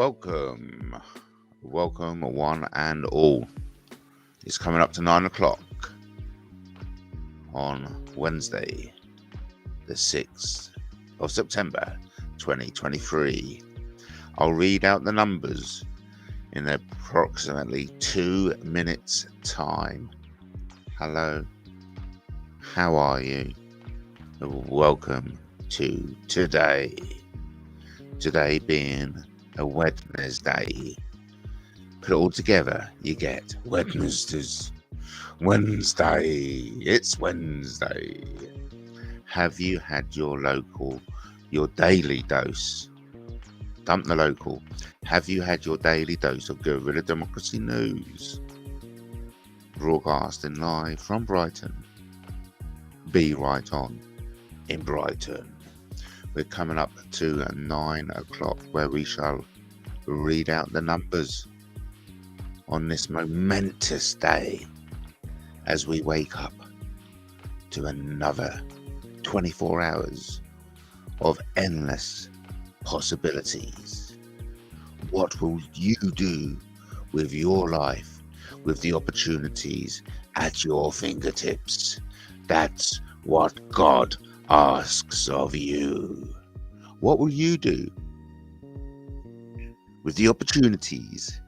welcome one and all. It's coming up to 9 o'clock on Wednesday, the 6th of September 2023. I'll read out the numbers in approximately 2 minutes time. Hello, how are you? Welcome to today being a Wednesday. Put it all together, you get Wednesday. It's Wednesday. Have you had your daily dose? Dump the local. Have you had your daily dose of Guerrilla Democracy News? Broadcasting live from Brighton. Be right on in Brighton. We're coming up to 9 o'clock where we shall read out the numbers on this momentous day as we wake up to another 24 hours of endless possibilities. What will you do with your life, with the opportunities at your fingertips? That's what God asks of you. What will you do with the opportunities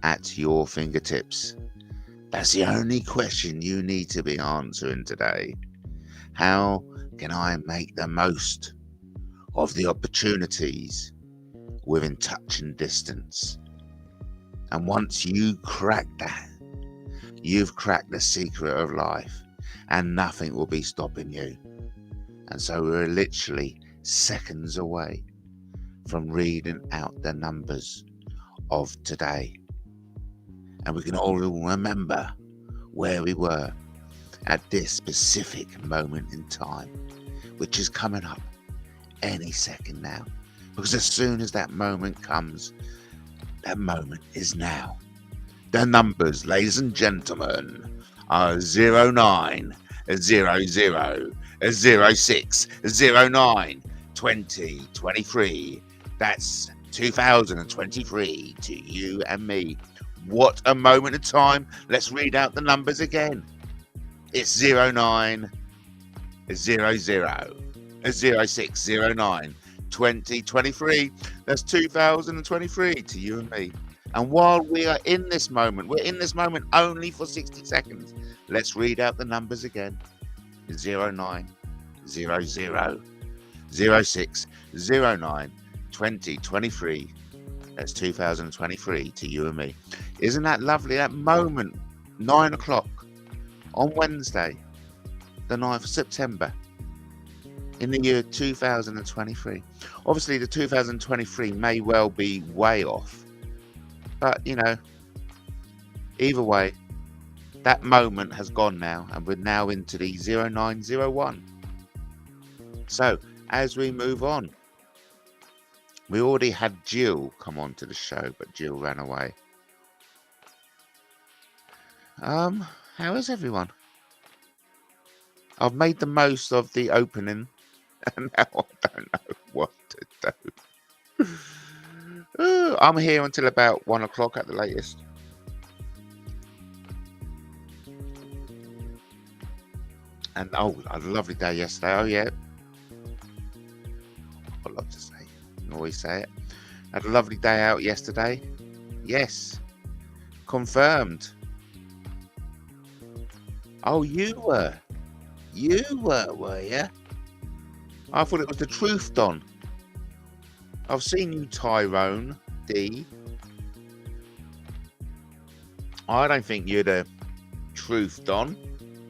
at your fingertips? That's the only question you need to be answering today. How can I make the most of the opportunities within touch and distance? And once you crack that, you've cracked the secret of life, and nothing will be stopping you. And so we're literally seconds away from reading out the numbers of today. And we can all remember where we were at this specific moment in time, which is coming up any second now. Because as soon as that moment comes, that moment is now. The numbers, ladies and gentlemen, are 0900 0609 2023. That's 2023 to you and me. What a moment of time. Let's read out the numbers again. It's 0900 0609 2023. That's 2023 to you and me. And while we are in this moment, we're in this moment only for 60 seconds. Let's read out the numbers again. 0900 0609 2023. That's 2023 to you and me. Isn't that lovely? That moment, 9 o'clock on Wednesday, the 9th of September in the year 2023. Obviously, the 2023 may well be way off, but either way, that moment has gone now, and we're now into the 0901. So, as we move on, we already had Jill come on to the show, but Jill ran away. How is everyone? I've made the most of the opening, and now I don't know what to do. I'm here until about 1 o'clock at the latest. And I had a lovely day yesterday. Oh yeah, I love to say, I always say it. I had a lovely day out yesterday. Yes, confirmed. Oh, you were you? I thought it was the truth, Don. I've seen you, Tyrone D. I don't think you're the truth, Don.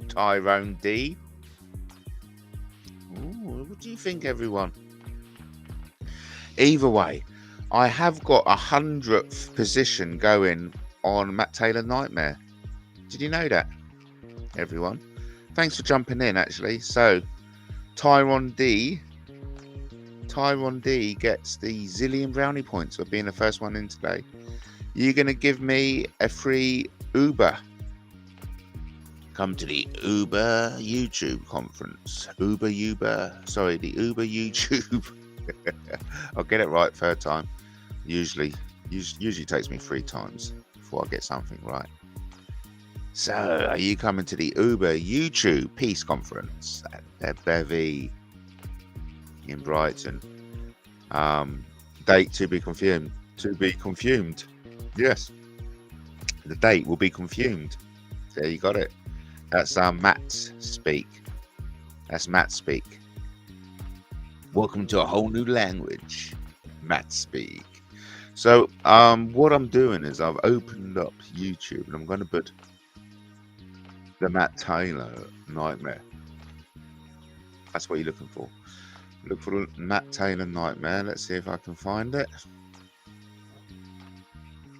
Tyrone D. Ooh, what do you think, everyone? Either way, I have got 100th position going on Matt Taylor Nightmare. Did you know that, everyone? Thanks for jumping in, actually. So, Tyrone D gets the zillion brownie points for being the first one in today. You're going to give me a free Uber. Come to the Uber YouTube conference. The Uber YouTube. I'll get it right third time. Usually takes me 3 times before I get something right. So, are you coming to the Uber YouTube Peace Conference at their Bevy in Brighton? Date to be confirmed. Yes, the date will be confirmed. There, you got it. That's Matt speak. That's Matt speak. Welcome to a whole new language, Matt speak. So, what I'm doing is I've opened up YouTube and I'm going to put the Matt Taylor Nightmare. That's what you're looking for. Look for the Matt Taylor Nightmare. Let's see if I can find it.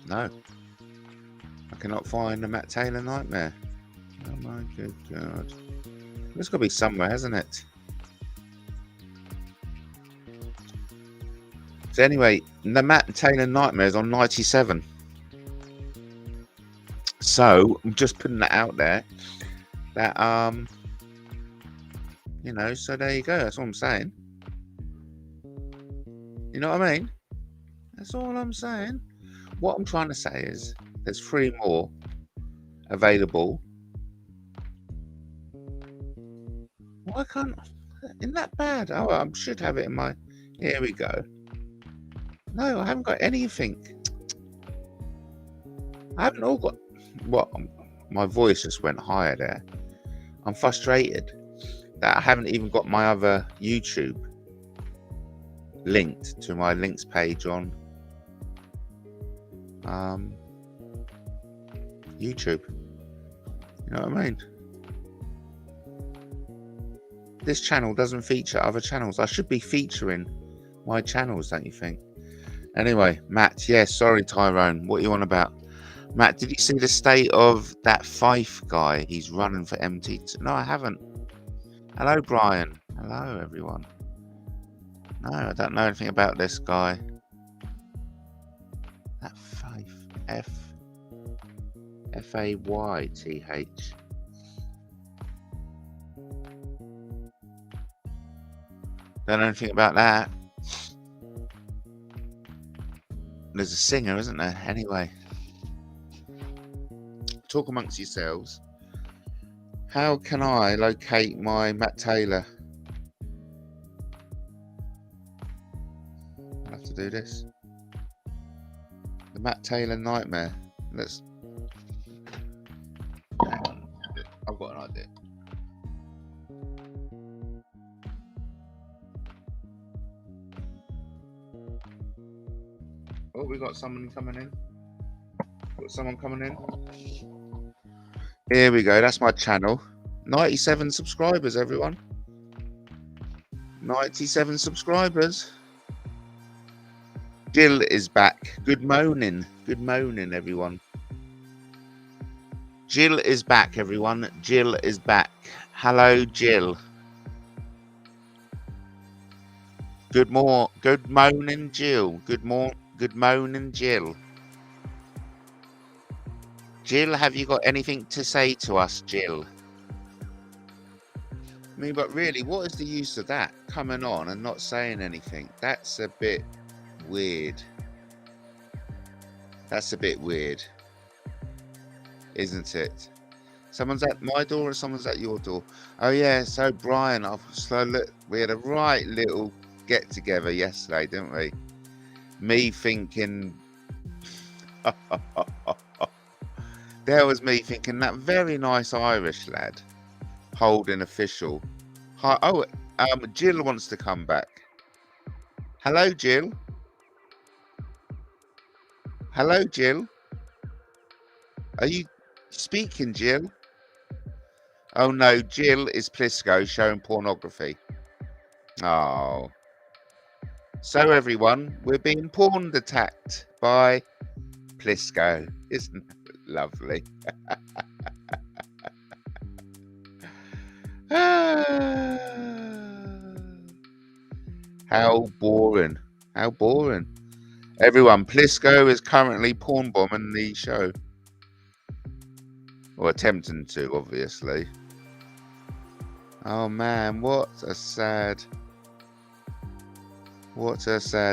No, I cannot find the Matt Taylor Nightmare. Oh my good God. It's got to be somewhere, hasn't it? So anyway, the Matt Taylor Nightmare is on 97. So I'm just putting that out there. That you know, so there you go. That's what I'm saying. You know what I mean? That's all I'm saying. What I'm trying to say is there's 3 more available. Why can't? Isn't that bad? Oh, I should have it in my. Here we go. No, I haven't got anything. I haven't all got. What? My voice just went higher there. I'm frustrated that I haven't even got my other YouTube linked to my links page on YouTube. You know what I mean? This channel doesn't feature other channels. I should be featuring my channels, don't you think? Anyway, Matt, yeah, sorry, Tyrone. What are you on about? Matt, did you see the state of that Fife guy? He's running for MT. No, I haven't. Hello, Brian. Hello, everyone. No, I don't know anything about this guy. That Fife. F-A-Y-T-H. Don't know anything about that. There's a singer, isn't there? Anyway. Talk amongst yourselves. How can I locate my Matt Taylor? I'll have to do this. The Matt Taylor Nightmare. Let's. Hang on. I've got an idea. Oh, we got someone coming in. Got someone coming in. Here we go. That's my channel. 97 subscribers, everyone. 97 subscribers. Jill is back. Good morning. Good morning, everyone. Jill is back, everyone. Jill is back. Hello, Jill. Good morning, Jill. Good morning, Jill. Jill, have you got anything to say to us, Jill? I mean, but really, what is the use of that? Coming on and not saying anything? That's a bit weird. That's a bit weird, isn't it? Someone's at my door or someone's at your door? Oh yeah, so Brian, we had a right little get together yesterday, didn't we? Me thinking there was me thinking that very nice Irish lad holding official. Jill wants to come back. Hello, Jill. Hello, Jill. Are you speaking, Jill? Oh no, Jill is Plisco showing pornography. Oh. So everyone, we're being porn attacked by Plisco. Isn't that lovely? How boring. How boring. Everyone, Plisco is currently porn bombing the show. Or attempting to, obviously. Oh man, what a sad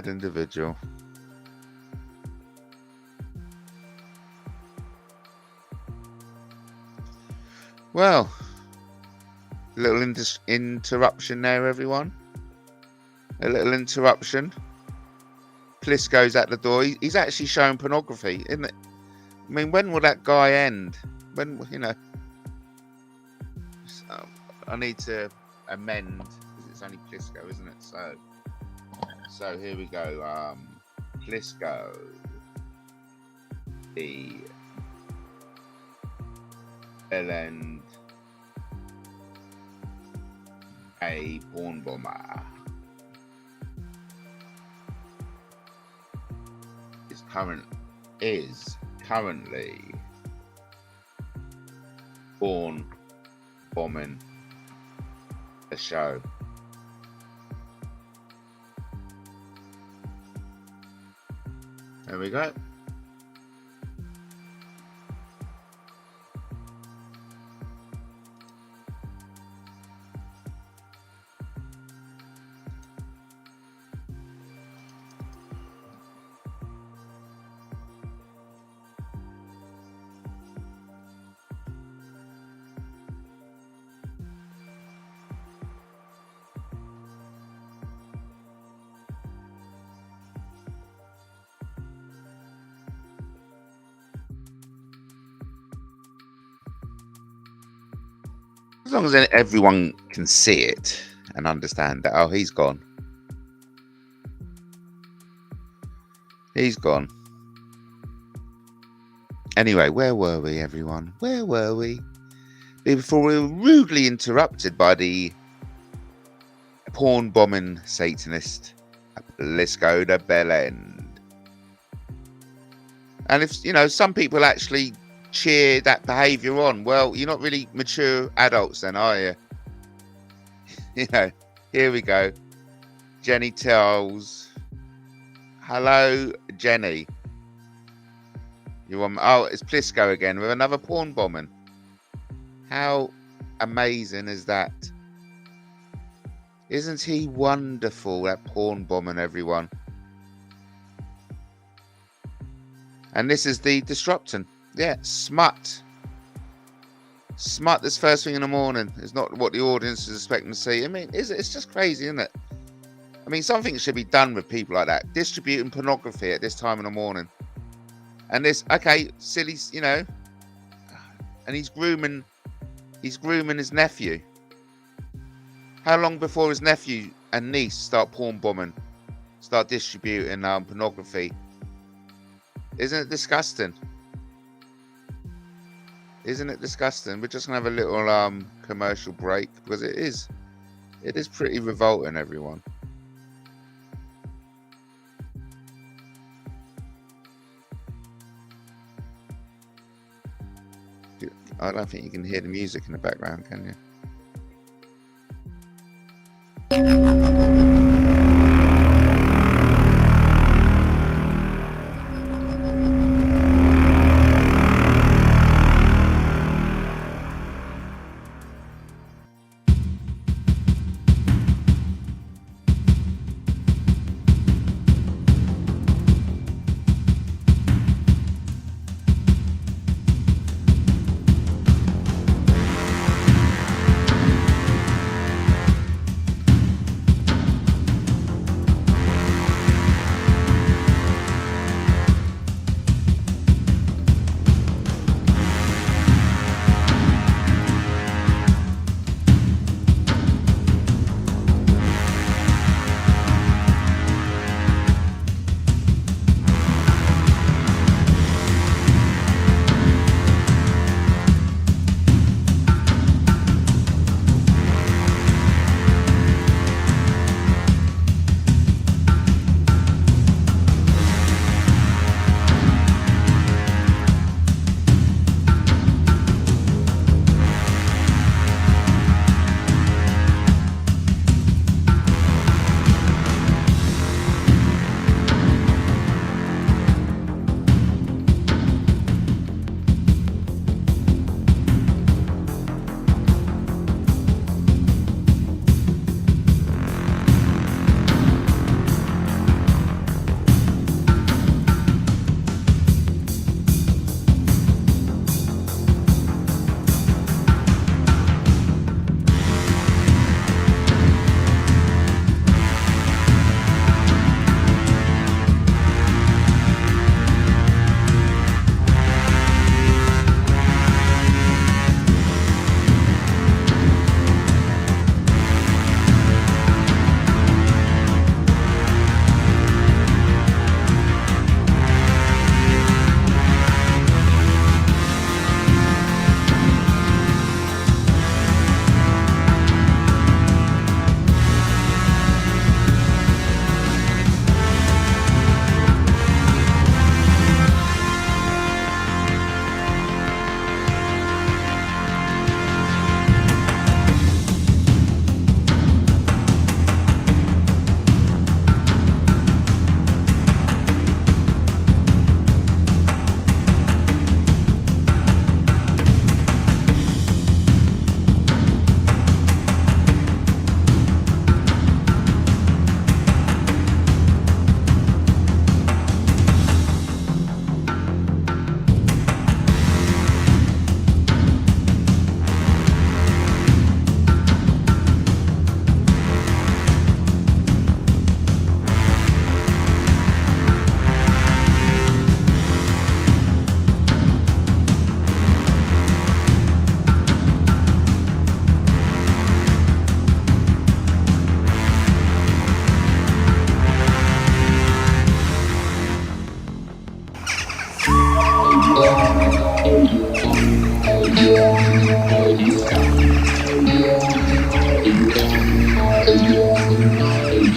individual. Well, a little interruption there, everyone. A little interruption. Plisco's at the door. He's actually showing pornography, isn't it? I mean, when will that guy end? When, you know... I need to amend, because it's only Plisco, isn't it? So here we go. Plisco. The Bellend. A porn bomber. Is currently porn bombing a show. There we go. As long as everyone can see it and understand that, oh, he's gone. He's gone. Anyway, where were we, everyone? Where were we? Before we were rudely interrupted by the porn bombing Satanist, Plisco the Bellend. And if, you know, some people actually cheer that behavior on, well, you're not really mature adults then, are you? You know, here we go. Jenny tells, hello, Jenny. You want? Oh, it's Plisco again with another porn bombing. How amazing is that? Isn't he wonderful, that porn bombing, everyone? And this is the disrupting. Yeah, smut. Smut this first thing in the morning is not what the audience is expecting to see. I mean, it's just crazy, isn't it? I mean, something should be done with people like that. Distributing pornography at this time in the morning. And this, okay, silly, you know. And he's grooming his nephew. How long before his nephew and niece start porn bombing, start distributing pornography? Isn't it disgusting? Isn't it disgusting? We're just gonna have a little commercial break because it is pretty revolting, everyone. I don't think you can hear the music in the background, can you?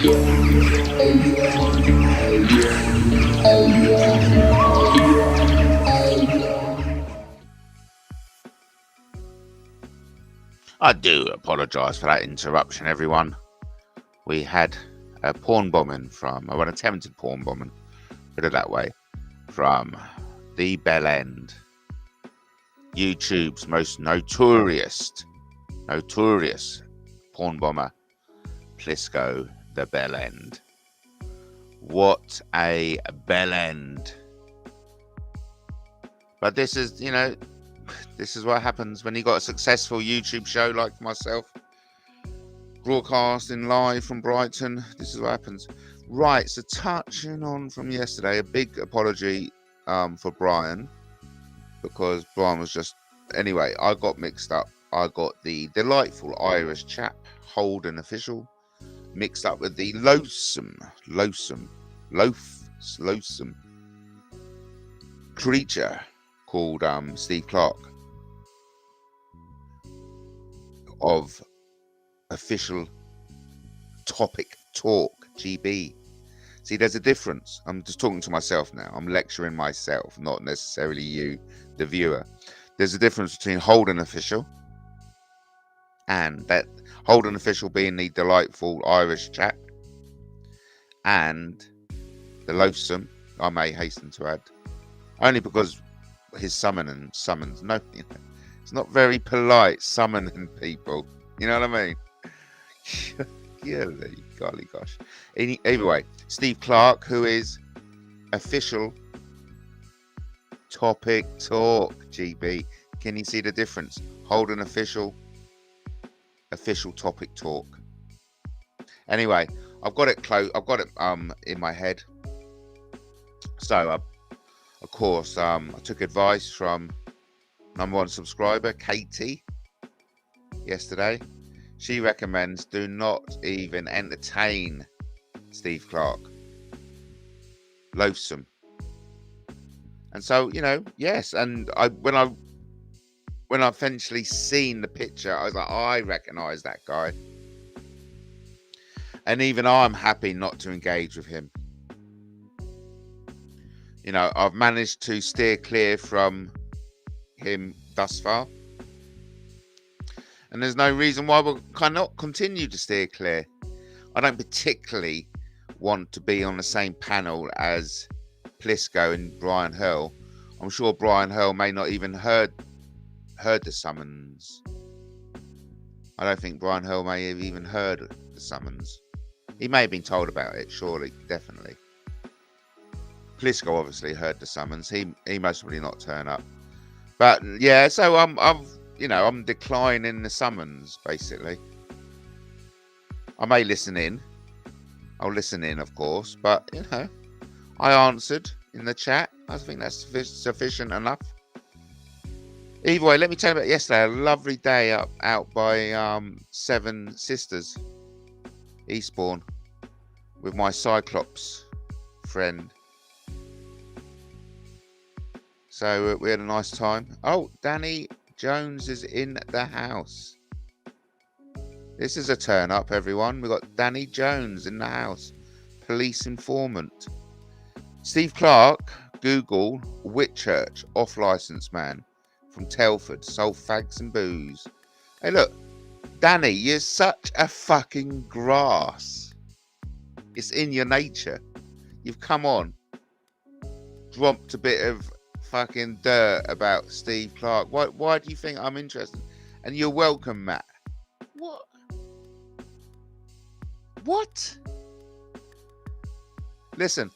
I do apologise for that interruption, everyone. We had a porn bombing from, an attempted porn bombing, put it that way, from the Bell End, YouTube's most notorious porn bomber, Plisco the Bell End. What a bell end. But this is, this is what happens when you got a successful YouTube show like myself, broadcasting live from Brighton. This is what happens. Right, so touching on from yesterday, a big apology for Brian, because Brian was just, anyway, I got mixed up. I got the delightful Irish chap, Holden Official, mixed up with the loathsome creature called Steve Clark of Official Topic Talk GB. See, there's a difference. I'm just talking to myself now. I'm lecturing myself, not necessarily you, the viewer. There's a difference between Holden Official and that Holden Official being the delightful Irish chap, and the loathsome, I may hasten to add, only because his summons, no, it's not very polite summoning people, you know what I mean? Golly gosh. Anyway, Steve Clark, who is Official Topic Talk GB. Can you see the difference? Holden Official Topic Talk. Anyway, I've got it close. I've got it in my head. So of course, I took advice from #1 subscriber Katie yesterday. She recommends do not even entertain Steve Clark. Loathsome. And so, yes, and when I eventually seen the picture, I was like, I recognise that guy. And even I'm happy not to engage with him. I've managed to steer clear from him thus far. And there's no reason why we cannot continue to steer clear. I don't particularly want to be on the same panel as Plisco and Brian Hurl. I'm sure Brian Hurl may not even heard the summons. I don't think Brian Hurl may have even heard the summons. He may have been told about it, surely, definitely. Plisco obviously heard the summons. He most probably not turn up. But yeah, so I'm declining the summons, basically. I may listen in. I'll listen in, of course. But, I answered in the chat. I think that's sufficient enough. Either way, let me tell you about yesterday. A lovely day out by Seven Sisters, Eastbourne, with my Cyclops friend. So we had a nice time. Oh, Danny Jones is in the house. This is a turn up, everyone. We've got Danny Jones in the house. Police informant. Steve Clark, Google, Whitchurch, off-licence man from Telford, sold fags and booze. Hey, look. Danny, you're such a fucking grass. It's in your nature. You've come on, dropped a bit of fucking dirt about Steve Clark. Why do you think I'm interested? And you're welcome, Matt. What? Listen,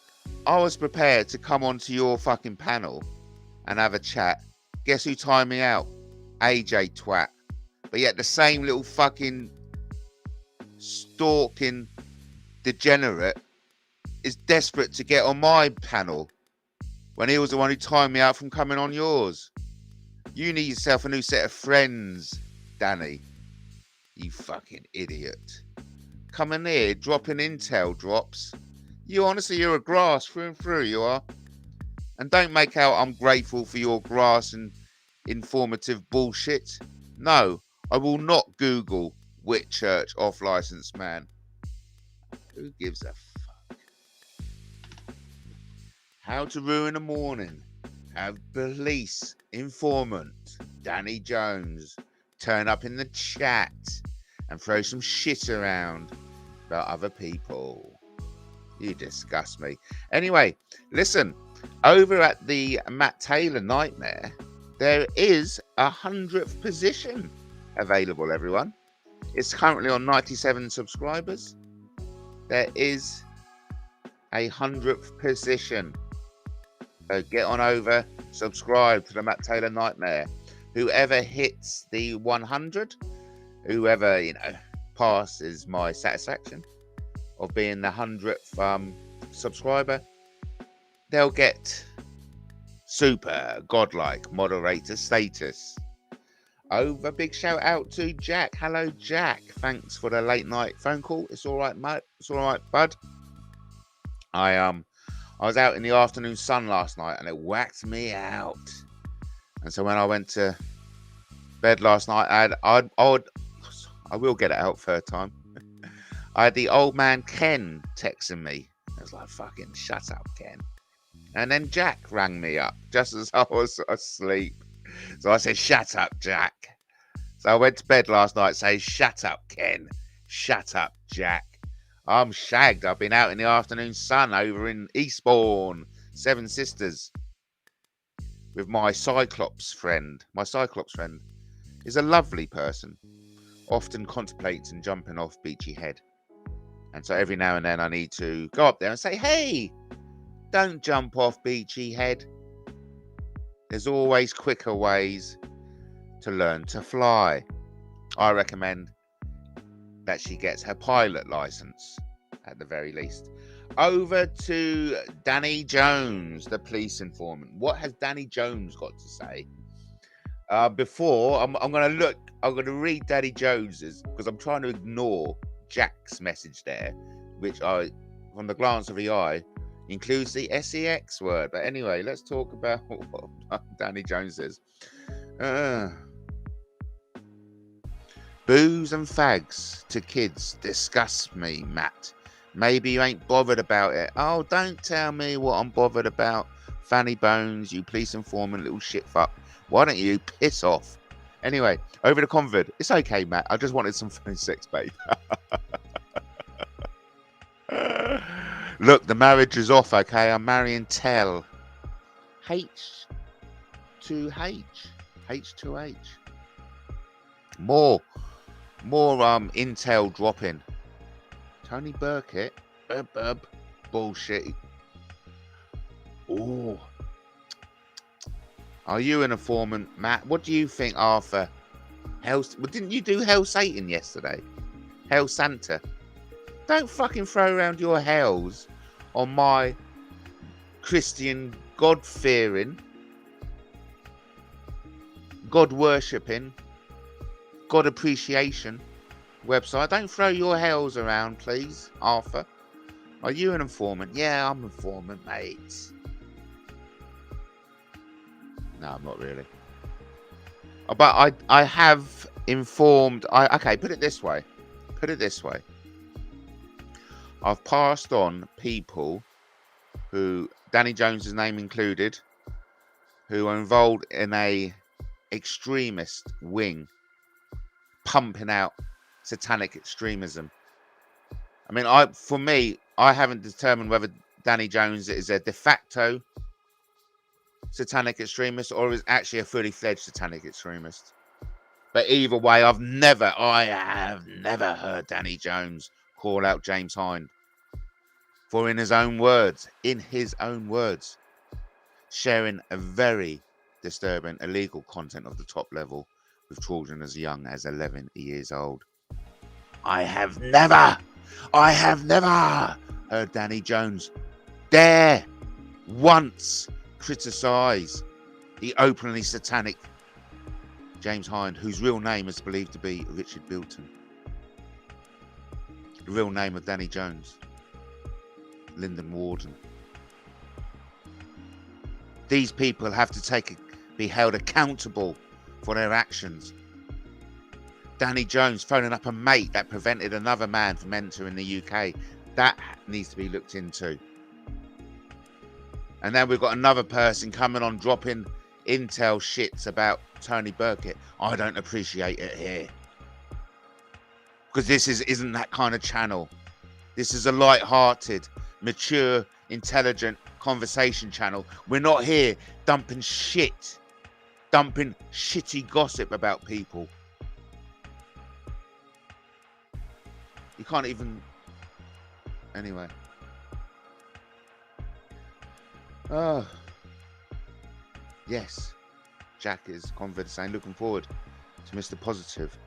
I was prepared to come onto your fucking panel and have a chat. Guess who timed me out? AJ twat. But yet the same little fucking stalking degenerate is desperate to get on my panel when he was the one who timed me out from coming on yours. You need yourself a new set of friends, Danny. You fucking idiot. Coming here, dropping intel drops. You're a grass through and through, you are. And don't make out I'm grateful for your grass and informative bullshit. No, I will not Google Whitchurch off-licence man. Who gives a fuck? How to ruin a morning. Have police informant Danny Jones turn up in the chat and throw some shit around about other people. You disgust me. Anyway, listen, over at the Matt Taylor Nightmare, there is a 100th position available, everyone. It's currently on 97 subscribers. There is a 100th position. So get on over, subscribe to the Matt Taylor Nightmare. Whoever hits the 100, whoever, passes my satisfaction of being the 100th subscriber, they'll get super godlike moderator status. Over, big shout out to Jack. Hello, Jack. Thanks for the late night phone call. It's all right, mate. It's all right, bud. I was out in the afternoon sun last night and it whacked me out. And so when I went to bed last night, I will get it out third time. I had the old man Ken texting me. I was like, fucking shut up, Ken. And then Jack rang me up just as I was asleep. So I said, shut up, Jack. So I went to bed last night saying, shut up, Ken. Shut up, Jack. I'm shagged. I've been out in the afternoon sun over in Eastbourne, Seven Sisters, with my Cyclops friend. My Cyclops friend is a lovely person, often contemplates and jumping off Beachy Head. And so every now and then I need to go up there and say, hey, don't jump off Beachy Head. There's always quicker ways to learn to fly. I recommend that she gets her pilot license at the very least. Over to Danny Jones, the police informant. What has Danny Jones got to say? Before I'm going to read Danny Jones's, because I'm trying to ignore Jack's message there, which from the glance of the eye, includes the SEX word. But anyway, let's talk about what Danny Jones says. Booze and fags to kids disgust me, Matt. Maybe you ain't bothered about it. Oh, don't tell me what I'm bothered about. Fanny Bones, you police informant, little shit fuck. Why don't you piss off? Anyway, over to Convid. It's okay, Matt. I just wanted some funny sex, babe. Look, the marriage is off, okay? I'm marrying Tell. H2H. H2H. More intel dropping. Tony Burkett. Bullshit. Oh. Are you an informant, Matt? What do you think, Arthur? Didn't you do Hell Satan yesterday? Hell Santa. Don't fucking throw around your hells on my Christian God-fearing, God-worshipping, God appreciation website. Don't throw your hells around, please, Arthur. Are you an informant? Yeah, I'm an informant, mate. No, I'm not really. But I have informed. Okay, put it this way. I've passed on people who, Danny Jones's name included, who are involved in a extremist wing pumping out satanic extremism. I mean, I haven't determined whether Danny Jones is a de facto satanic extremist or is actually a fully fledged satanic extremist. But either way, I have never heard Danny Jones call out James Hind for, in his own words, sharing a very disturbing illegal content of the top level with children as young as 11 years old. I have never heard Danny Jones dare once criticize the openly satanic James Hind, whose real name is believed to be Richard Bilton. The real name of Danny Jones, Lyndon Warden. These people have to be held accountable for their actions. Danny Jones phoning up a mate that prevented another man from entering the UK. That needs to be looked into. And then we've got another person coming on dropping intel shits about Tony Burkett. I don't appreciate it here. Because this isn't that kind of channel. This is a light-hearted, mature, intelligent conversation channel. We're not here dumping shit. Dumping shitty gossip about people. You can't even... Anyway. Oh. Yes. Jack is confident saying, looking forward to Mr. Positive,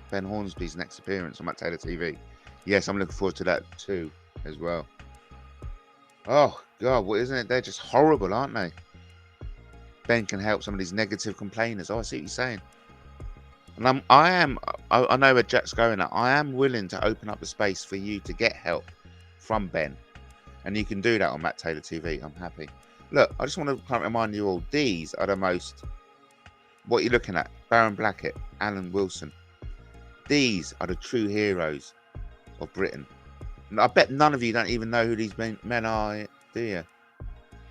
Ben Hornsby's next appearance on MattTaylorTV. Yes, I'm looking forward to that too, as well. Oh, God, what isn't it? They're just horrible, aren't they? Ben can help some of these negative complainers. Oh, I see what you're saying. And I know where Jack's going at. I am willing to open up the space for you to get help from Ben. And you can do that on MattTaylorTV. I'm happy. Look, I just want to remind you all, these are the most... What you're looking at, Baron Blackett, Alan Wilson. These are the true heroes of Britain. And I bet none of you don't even know who these men are, do you?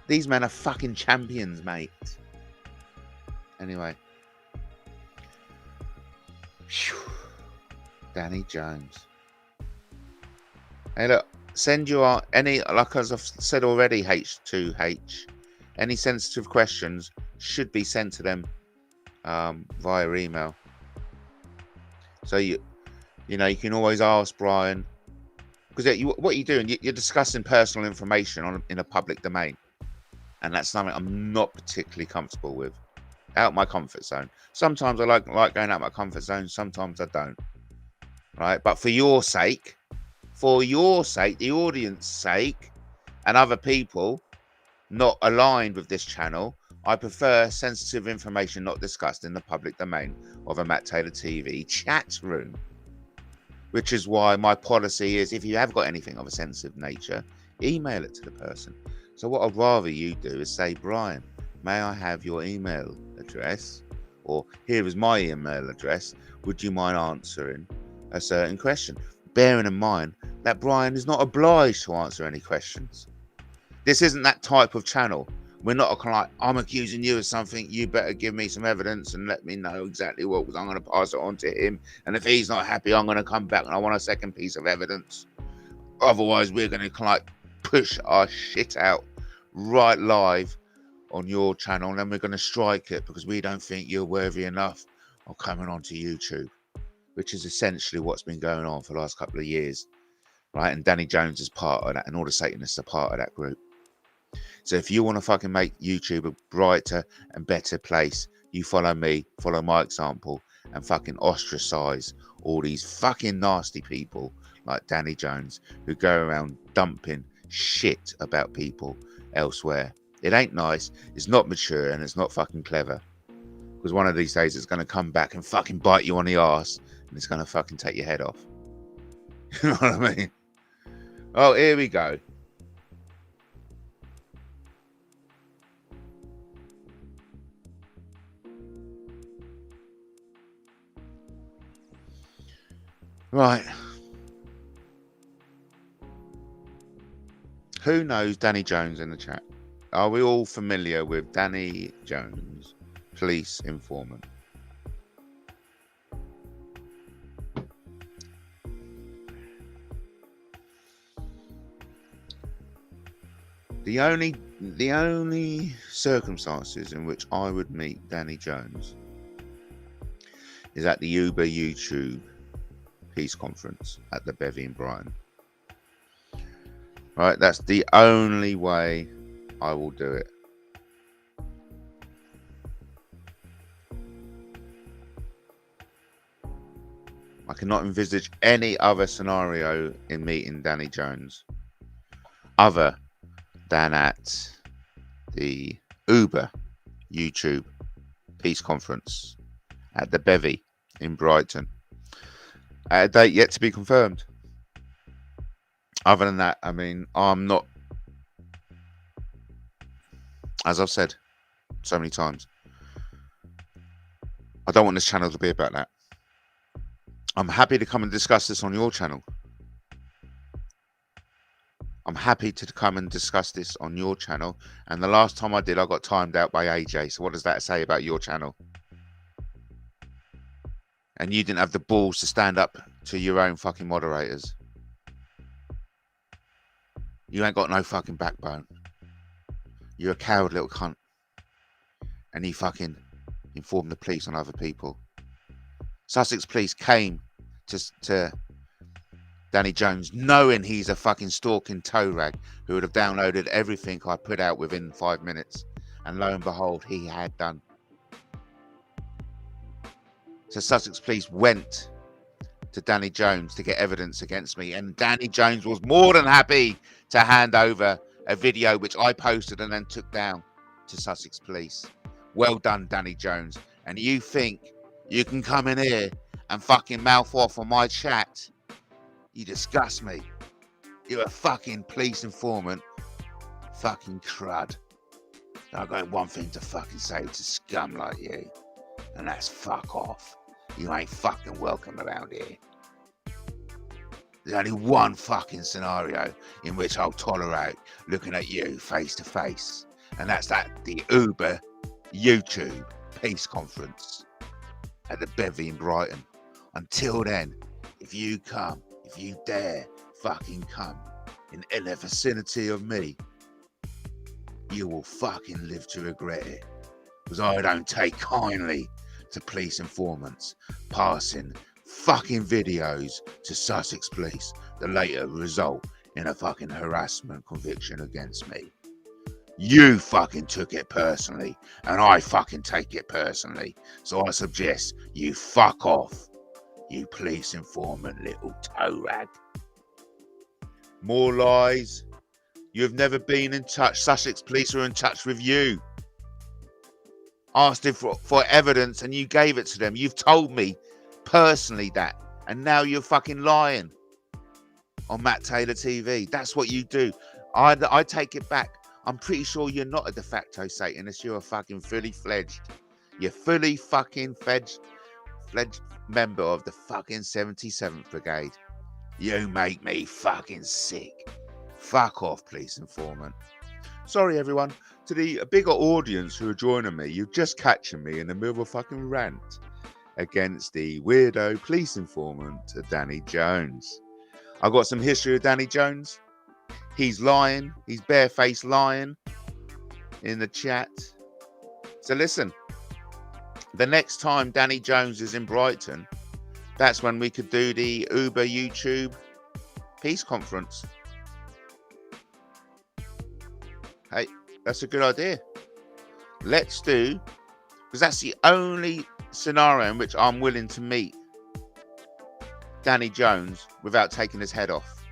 These men are fucking champions, mate. Anyway. Whew. Danny Jones. Hey, look. Send your any, like as I've said already, H2H, any sensitive questions should be sent to them via email. So you know you can always ask Brian, because what you're doing, you're discussing personal information in a public domain, and that's something I'm not particularly comfortable with. Out my comfort zone. Sometimes I like going out my comfort zone. Sometimes I don't. Right, but for your sake, the audience sake, and other people not aligned with this channel, I prefer sensitive information not discussed in the public domain of a MattTaylorTV chat room. Which is why my policy is, if you have got anything of a sensitive nature, email it to the person. So what I'd rather you do is say, Brian, may I have your email address? Or here is my email address. Would you mind answering a certain question? Bearing in mind that Brian is not obliged to answer any questions. This isn't that type of channel. We're not kind of like, I'm accusing you of something, you better give me some evidence and let me know exactly what, because I'm going to pass it on to him. And if he's not happy, I'm going to come back and I want a second piece of evidence. Otherwise, we're going to kind of like push our shit out right live on your channel, and then we're going to strike it because we don't think you're worthy enough of coming onto YouTube, which is essentially what's been going on for the last couple of years. Right, and Danny Jones is part of that, and all the Satanists are part of that group. So if you want to fucking make YouTube a brighter and better place, you follow me, follow my example, and fucking ostracize all these fucking nasty people like Danny Jones who go around dumping shit about people elsewhere. It ain't nice, it's not mature, and it's not fucking clever. Because one of these days it's going to come back and fucking bite you on the arse, and it's going to fucking take your head off. You know what I mean? Oh, here we go. Right. Who knows Danny Jones in the chat? Are we all familiar with Danny Jones, police informant? The only circumstances in which I would meet Danny Jones is at the Uber YouTube peace conference at the Bevy in Brighton. Right, that's the only way I will do it. I cannot envisage any other scenario in meeting Danny Jones other than at the Uber YouTube peace conference at the Bevy in Brighton at a date yet to be confirmed. Other than that, I mean, I'm not, as I've said so many times, I don't want this channel to be about that. I'm happy to come and discuss this on your channel. I'm happy to come and discuss this on your channel. And the last time I did, I got timed out by AJ. So what does that say about your channel? And you didn't have the balls to stand up to your own fucking moderators. You ain't got no fucking backbone. You're a coward little cunt. And he fucking informed the police on other people. Sussex police came to Danny Jones knowing he's a fucking stalking toe rag who would have downloaded everything I put out within 5 minutes. And lo and behold, he had done. So Sussex police went to Danny Jones to get evidence against me. And Danny Jones was more than happy to hand over a video which I posted and then took down to Sussex police. Well done, Danny Jones. And you think you can come in here and fucking mouth off on my chat? You disgust me. You're a fucking police informant. Fucking crud. I've got one thing to fucking say to scum like you. And that's fuck off. You ain't fucking welcome around here. There's only one fucking scenario in which I'll tolerate looking at you face to face. And that's the Uber YouTube peace conference at the Bevy in Brighton. Until then, if you dare fucking come in the vicinity of me, you will fucking live to regret it. Because I don't take kindly to police informants passing fucking videos to Sussex police that later result in a fucking harassment conviction against me. You fucking took it personally, and I fucking take it personally. So I suggest you fuck off, you police informant little toe rag. More lies. You've never been in touch. Sussex police are in touch with you. Asked him for evidence and you gave it to them. You've told me personally that. And now you're fucking lying on MattTaylorTV. That's what you do. I take it back. I'm pretty sure you're not a de facto Satanist. You're a fucking fully fledged member of the fucking 77th Brigade. You make me fucking sick. Fuck off, police informant. Sorry, everyone. To the bigger audience who are joining me, you're just catching me in the middle of a fucking rant against the weirdo police informant, Danny Jones. I've got some history of Danny Jones. He's lying. He's barefaced lying in the chat. So listen, the next time Danny Jones is in Brighton, that's when we could do the Uber YouTube peace conference. Hey, that's a good idea. Let's do, because that's the only scenario in which I'm willing to meet Danny Jones without taking his head off.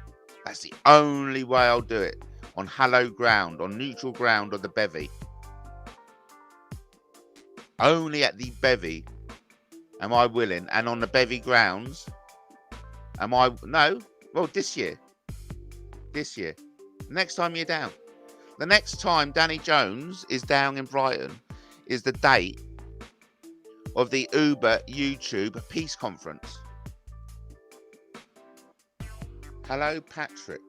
That's the only way I'll do it. On hallowed ground, on neutral ground of the Bevy. Only at the Bevy am I willing, and on the Bevy grounds am I, no, well, this year. Next time you're down. The next time Danny Jones is down in Brighton is the date of the Uber YouTube Peace Conference. Hello, Patrick.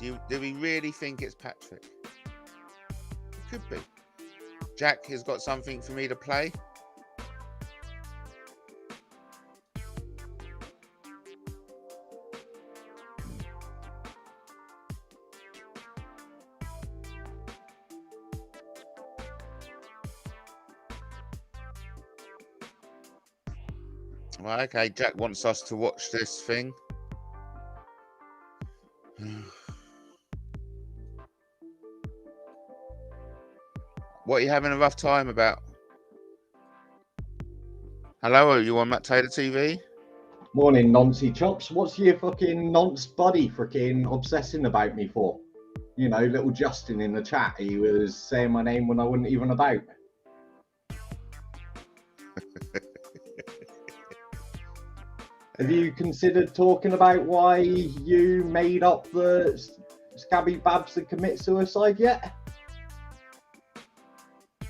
Do we really think it's Patrick? It could be. Jack has got something for me to play. Well, okay, Jack wants us to watch this thing. What are you having a rough time about? Hello, are you on MattTaylorTV? Morning, Noncy Chops. What's your fucking nonce buddy freaking obsessing about me for? You know, little Justin in the chat, he was saying my name when I wasn't even about. Have you considered talking about why you made up the Scabby Babs to commit suicide yet?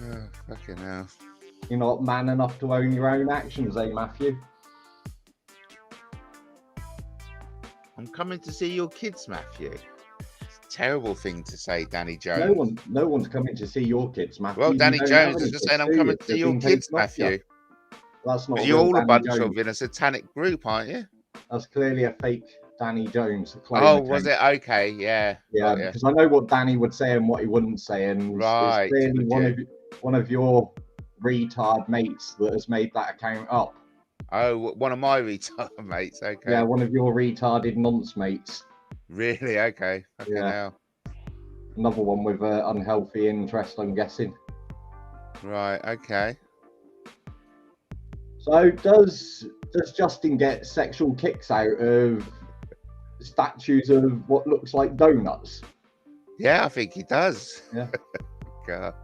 Oh, fucking hell. You're not man enough to own your own actions, eh, Matthew? I'm coming to see your kids, Matthew. It's a terrible thing to say, Danny Jones. No one's coming to see your kids, Matthew. Well, You Danny don't have Jones any is just kids, saying I'm do coming you? to see They've your been kids, taken off you. Matthew. That's not You're real all a Danny bunch Jones. of in a satanic group, aren't you? That's clearly a fake Danny Jones. Oh, was it? Okay, yeah. Yeah, because I know what Danny would say and what he wouldn't say, and Right, it's clearly one of your retard mates that has made that account up. Oh, one of my retard mates. Okay. Yeah, one of your retarded nonce mates. Really? Okay. Okay. Yeah. Now. Another one with unhealthy interest, I'm guessing. Right. Okay. So does Justin get sexual kicks out of statues of what looks like donuts? Yeah, I think he does. Yeah. God.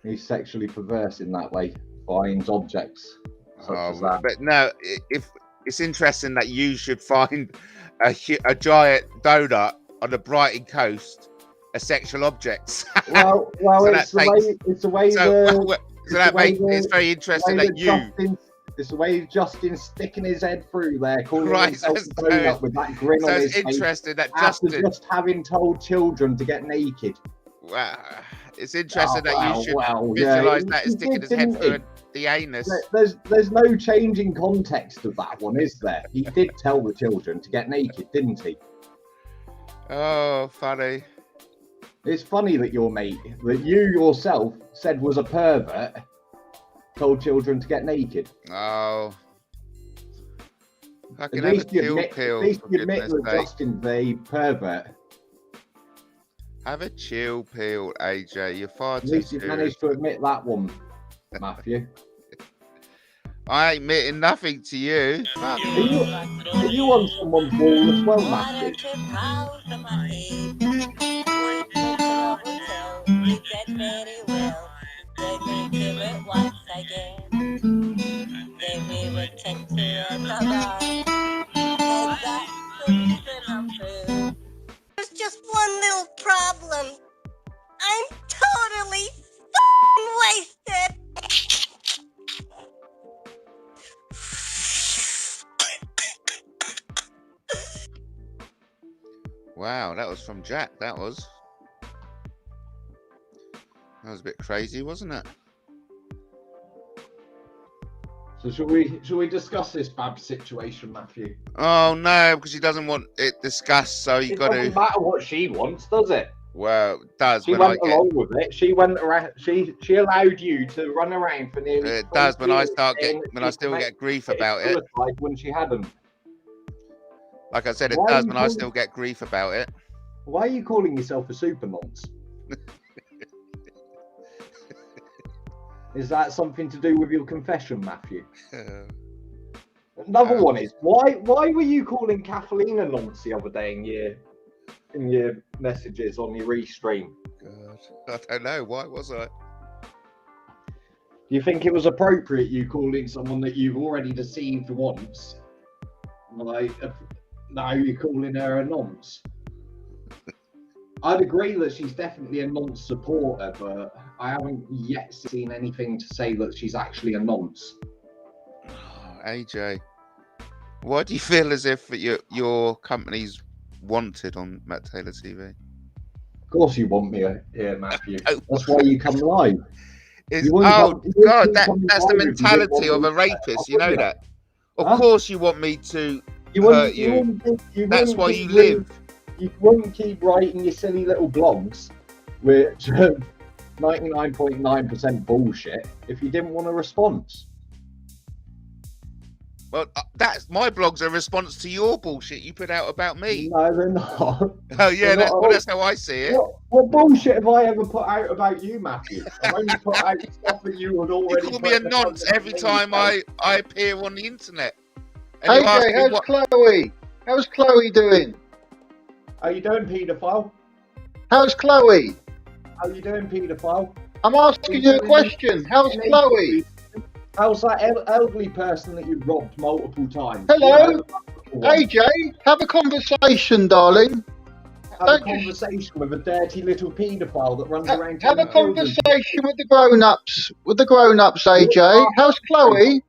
He's sexually perverse in that way. Finds objects such as that. But no, if it's interesting that you should find a giant donut on the Brighton coast a sexual object. Well, So it's the way it's very interesting that it's the way Justin's sticking his head through there, calling Right, himself so- a donut with that grin on his it's face. interesting that After Justin. just having told children to get naked. Wow, it's interesting that you should yeah, visualize that he as sticking did, his head didn't he? through the anus. There's no change in context of that one, is there? He did tell the children to get naked, didn't he? Oh, funny. It's funny that your mate, that you yourself said was a pervert, told children to get naked. Oh. I At can have a least you chill admit, pill. at least for you admit goodness that sake. Justin's a pervert. Have a chill pill, AJ. You're far At too least you've serious. managed to admit that one, Matthew. I ain't admitting nothing to you. Fuck. Are you on someone's wall as well, Matthew? There's just one little problem. I'm totally f***ing wasted. Wow, that was from Jack. That was a bit crazy, wasn't it? So shall we discuss this Bab situation, Matthew? Oh no, because he doesn't want it discussed, so you It got doesn't to. matter what she wants, does it? Well, it does. She when I went get, along with it. She went around. She allowed you to run around for nearly. it does when I 20 start years get saying when that I she still committed get grief about it. suicide when she hadn't. Like I said, it Why does are when you I calling- still get grief about it. Why are you calling yourself a super nonce? Is that something to do with your confession, Matthew? Another one is why were you calling Kathleen a nonce the other day in your messages on your restream? God, I don't know. Why was I? Do you think it was appropriate you calling someone that you've already deceived once? Like now you're calling her a nonce. I'd agree that she's definitely a nonce supporter, but I haven't yet seen anything to say that she's actually a nonce. Oh, AJ, why do you feel as if your company's wanted on Matt Taylor TV? Of course you want me here, Matthew. That's why you come live. Is You wouldn't oh come- you God, wouldn't come that's the live if you didn't mentality want of a me to- rapist. You know that. Of Huh? course, you want me to wouldn't- hurt you. you That's wouldn't why keep you live. You wouldn't keep writing your silly little blogs, which 99.9% bullshit, if you didn't want a response. Well, that's my blog's a response to your bullshit you put out about me. No, they're not. Oh yeah, They're not. that's how I see it. What bullshit have I ever put out about you, Matthew? I've only put out stuff that you had You already call put me a in the nonce front every of time the I appear on the internet. And you AJ, ask me how's what- Chloe? How's Chloe doing? How you doing, paedophile? How's Chloe? How you doing, paedophile? I'm asking you a question. How's Chloe? How's that elderly person that you robbed multiple times? Hello? AJ, have a conversation, darling. Have a don't you- conversation with a dirty little paedophile that runs around. Have a killing children. conversation with the grown-ups. AJ. How's Chloe?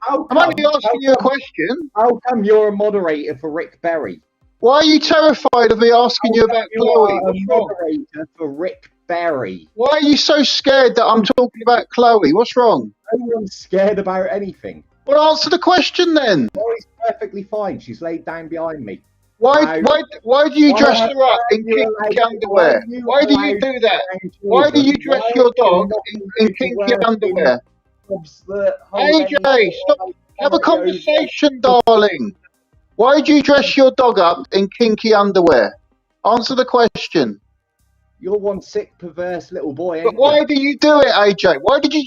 How I'm only come- asking you a question. How come you're a moderator for Rick Berry? Why are you terrified of me asking you about Chloe? What's wrong? Moderator for Rick Berry. Why are you so scared that I'm talking about Chloe? What's wrong? No one's scared about anything. Well, answer the question then. Chloe's perfectly fine. She's laid down behind me. Why do you dress her up in kinky underwear? Why do you do that? Why do you dress your dog in kinky underwear? AJ, stop. Have a conversation, darling. Why do you dress your dog up in kinky underwear? Answer the question. You're one sick, perverse little boy. But why do you do it, AJ? Why did you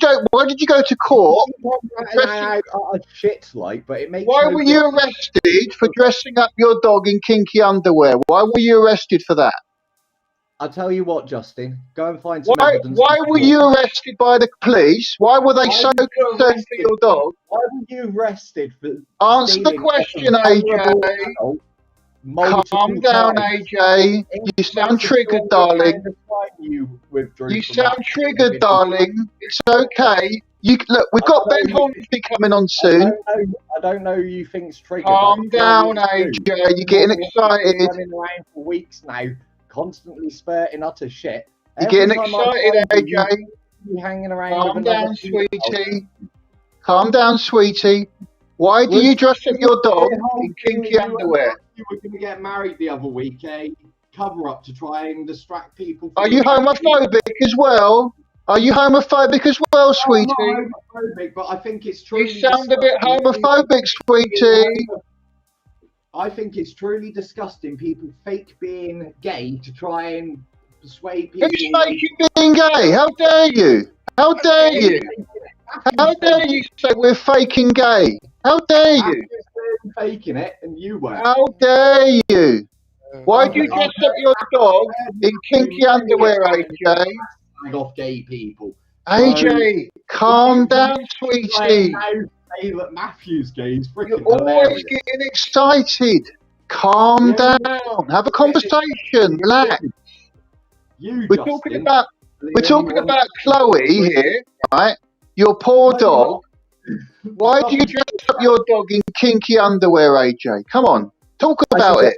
go to court? Shit, like, but it makes. Why were you arrested for dressing up your dog in kinky underwear? Why were you arrested for that? I'll tell you what, Justin. Go and find some evidence. Why were you arrested by the police? Why were they so concerned for your dog? Why were you arrested for? Answer the question, AJ. Calm down, AJ. You sound triggered, darling. You sound triggered, darling. It's okay. Look, we've got Ben Hornsby coming on soon. I don't know who you think's triggered. Calm down, AJ. You're getting excited. Running around for weeks now, constantly spurting utter shit. You're getting excited, AJ. You hanging around. Calm down, sweetie. Calm down, sweetie. Why do you dress up your dog in kinky underwear? You were going to get married the other week, cover up to try and distract people. Are you homophobic as well? Are you homophobic as well, sweetie? I'm not homophobic, but I think it's true. You sound a bit homophobic, sweetie. I think it's truly disgusting people fake being gay to try and persuade people. Who's faking being gay? How dare you? How dare you? How dare you say we're faking gay? How dare you? Faking it, and you were. How dare you? Why do you dress up your dog in kinky underwear, AJ? Off gay people. AJ, calm down, sweetie. Say that Matthew's gay is freaking You're always getting excited. Calm down. Have a conversation. Relax. We're talking about Chloe here, right? Your poor dog. Why do you dress up your dog in kinky underwear, AJ? Come on, talk about it.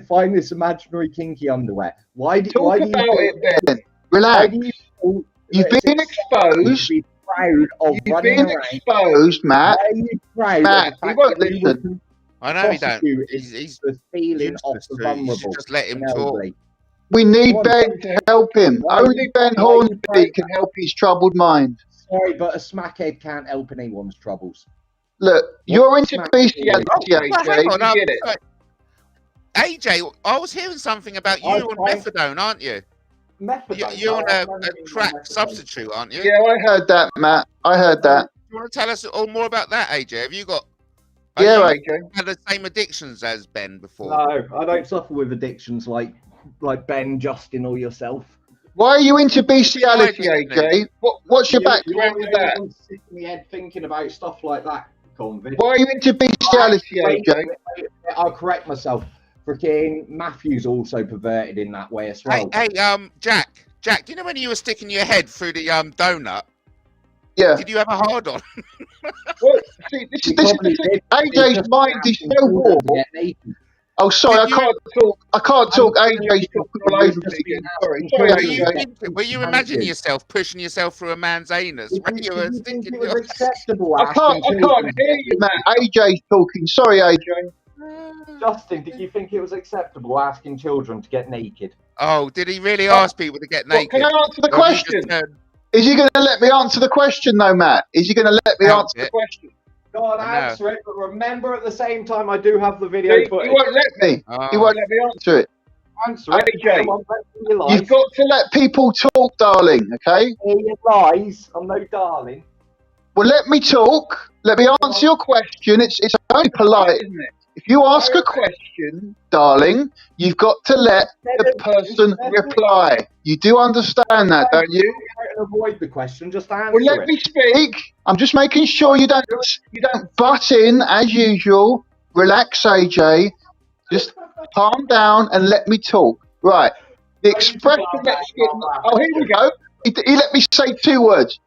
Find this imaginary kinky underwear. Talk about it, Ben. Relax. You've been exposed. You've been exposed, Matt. Matt, he won't listen. I know he don't. He's the feeling of the vulnerable. Just let him talk. We need Ben to help him. Only Ben Hornsby can help his troubled mind. Sorry, but a smackhead can't help anyone's troubles. Look, you're into bestiality, AJ. Hang on, You get it. AJ, I was hearing something about you on methadone, aren't you? Methadone? You're on a crack substitute, aren't you? Yeah, I heard that, Matt. I heard that. Do you want to tell us all more about that, AJ? Have you got... Yeah, AJ. Had the same addictions as Ben before? No, I don't suffer with addictions like Ben, Justin, or yourself. Why are you into bestiality, AJ? What's your background with that? I'm sitting in my head thinking about stuff like that, convict. Why are you into bestiality, AJ? I'll correct myself. Freaking Matthew's also perverted in that way as well. Hey, Jack, do you know when you were sticking your head through the donut? Yeah. Did you have a hard on? Well, see, this is AJ's mind is so warm. Oh, sorry, I can't talk. AJ's talking all over me again. Sorry, AJ. Were you imagining yourself pushing yourself through a man's anus when you were sticking your... I can't hear you, Matt. AJ's talking. Sorry, AJ. Justin, did you think it was acceptable asking children to get naked? Oh, did he really ask people to get naked? Can I answer the question? Is he going to let me answer the question, though, Matt? Is he going to let me answer the question? Go on, answer it, but remember at the same time I do have the video footage. He won't let me. He won't let me answer it. Answer it. AJ, you've got to let people talk, darling, okay? He lies. I'm no darling. Well, let me talk. Let me answer your question. It's only polite, isn't it? If you ask a question, darling, you've got to let the person reply. You do understand that, don't you? Avoid the question, just answer Well, let me speak. I'm just making sure you don't butt in as usual. Relax, AJ. Just calm down and let me talk. Right. The expression "let's get..." Oh, here we go. He let me say 2 words.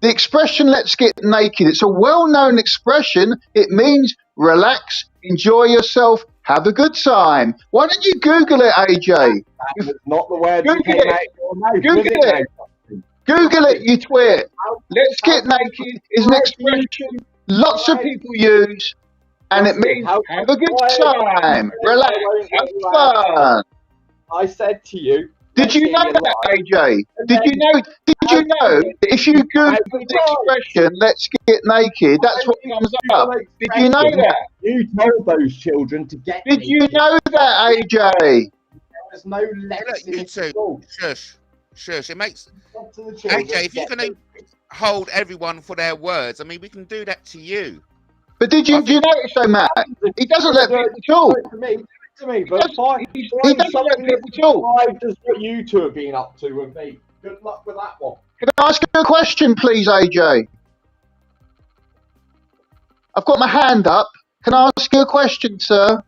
The expression "let's get naked." It's a well-known expression. It means relax, enjoy yourself, Have a good time. Why don't you Google it, AJ? That's not the words Google that came it. out of your mouth, Google was it it. now? Google it, you twit. Let's get how- naked is an how do you- expression lots of people use, and it means How- have a good why- time, relax, have fun. I said to you. Did you know that, AJ? Did you know that if you Google the expression "let's get naked," that's what comes up? Did you know that? You told those children to get Did naked. you know that, AJ? There's no let's in You it two, at all. shush. It makes Up to the children AJ, if to you're get going to hold everyone for their words, I mean, we can do that to you. But do you notice though, Matt? He doesn't let people talk. To me, but fine. He doesn't let people talk. Just what you two have been up to with me. Good luck with that one. Can I ask you a question, please, AJ? I've got my hand up. Can I ask you a question, sir?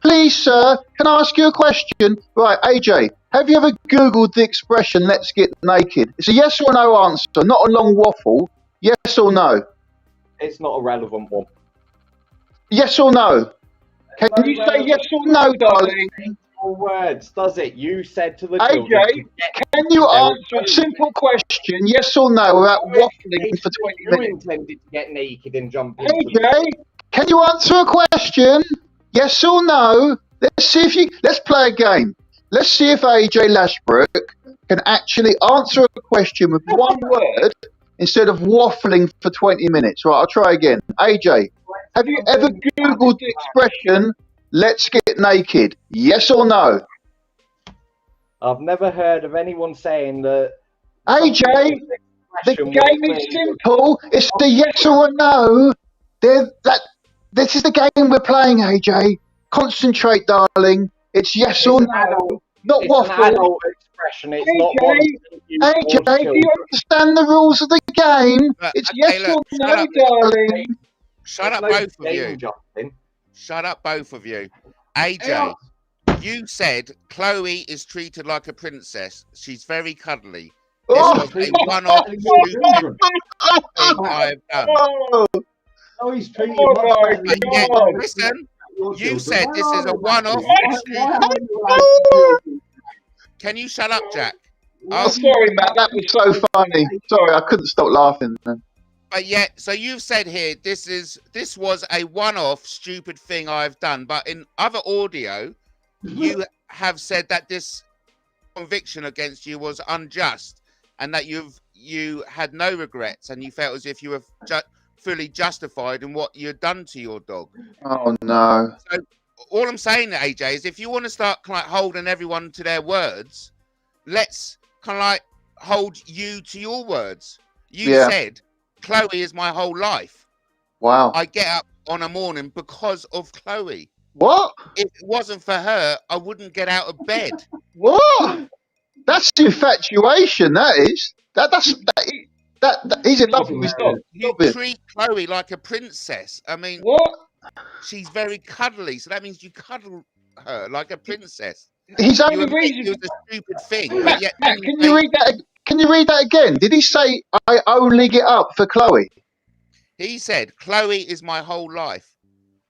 Please, sir, can I ask you a question? Right, AJ, have you ever Googled the expression "let's get naked"? It's a yes or no answer, not a long waffle. Yes or no? It's not a relevant one. Yes or no? Can you say yes or no, darling? Words, does it? You said to the AJ, children. can you answer a simple question, yes or no, without waffling for 20 You minutes? intended to get naked and jump into AJ, can you answer a question? Yes or no? Let's play a game. Let's see if AJ Lashbrook can actually answer a question with one word instead of waffling for 20 minutes. Right, I'll try again. AJ, have you ever Googled the expression "let's get naked"? Yes or no? I've never heard of anyone saying that. AJ, the game is simple. It's a yes or a no. This is the game we're playing, AJ. Concentrate, darling. It's yes or no, not waffle. An adult expression. It's not one AJ, do you understand the rules of the game? It's yes or no, darling. Shut up, both of you. Shut up, both of you. AJ, you said Chloe is treated like a princess. She's very cuddly. This was a one-off stupid thing I've done. Oh, he's treated But yet, listen, you said this is a one-off. Can you shut up, Jack? Oh, sorry, Matt. That was so funny. Sorry, I couldn't stop laughing. But yet, so you've said here this was a one-off stupid thing I've done. But in other audio, you have said that this conviction against you was unjust, and that you had no regrets, and you felt as if you were fully justified in what you'd done to your dog. Oh no. So all I'm saying, AJ, is if you want to start kind of like holding everyone to their words, let's kind of like hold you to your words. You said Chloe is my whole life. Wow. I get up on a morning because of Chloe. What? If it wasn't for her, I wouldn't get out of bed. What? That's infatuation. That is. That he's in love with his dog. You treat Chloe like a princess. I mean, what? She's very cuddly, so that means you cuddle her like a princess. His only reason it was a stupid thing. Matt, But yet, Matt, can you read that? Can you read that again? Did he say I only get up for Chloe? He said Chloe is my whole life.